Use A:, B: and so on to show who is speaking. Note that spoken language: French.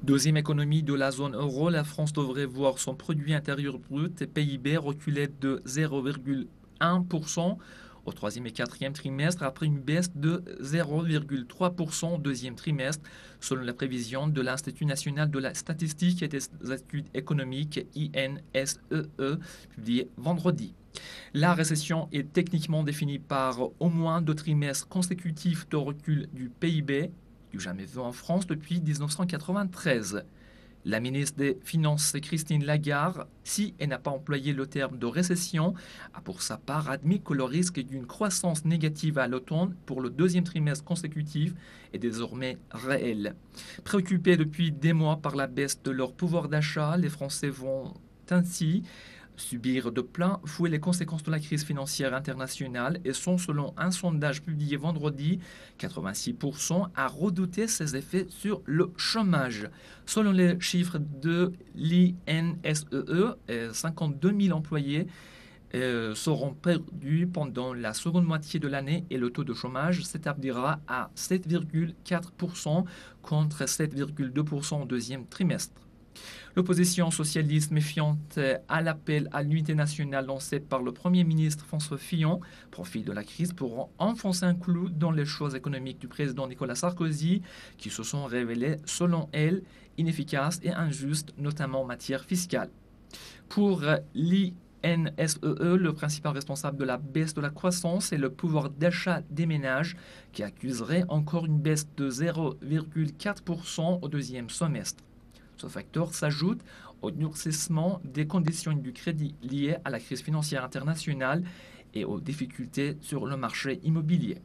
A: Deuxième économie de la zone euro, la France devrait voir son produit intérieur brut PIB reculer de 0,1% au troisième et quatrième trimestre après une baisse de 0,3% au deuxième trimestre, selon la prévision de l'Institut national de la statistique et des études économiques INSEE, publiée vendredi. La récession est techniquement définie par au moins 2 trimestres consécutifs de recul du PIB, du jamais vu en France depuis 1993. La ministre des Finances, Christine Lagarde, si elle n'a pas employé le terme de récession, a pour sa part admis que le risque d'une croissance négative à l'automne pour le deuxième trimestre consécutif est désormais réel. Préoccupés depuis des mois par la baisse de leur pouvoir d'achat, les Français vont ainsi subir de plein fouet les conséquences de la crise financière internationale et sont, selon un sondage publié vendredi, 86% à redouter ses effets sur le chômage. Selon les chiffres de l'INSEE, 52 000 employés seront perdus pendant la seconde moitié de l'année et le taux de chômage s'établira à 7,4% contre 7,2% au deuxième trimestre. L'opposition socialiste méfiante à l'appel à l'unité nationale lancé par le Premier ministre François Fillon profite de la crise pour enfoncer un clou dans les choix économiques du président Nicolas Sarkozy qui se sont révélés, selon elle, inefficaces et injustes, notamment en matière fiscale. Pour l'INSEE, le principal responsable de la baisse de la croissance est le pouvoir d'achat des ménages qui accuserait encore une baisse de 0,4% au deuxième semestre. Ce facteur s'ajoute au durcissement des conditions du crédit liées à la crise financière internationale et aux difficultés sur le marché immobilier.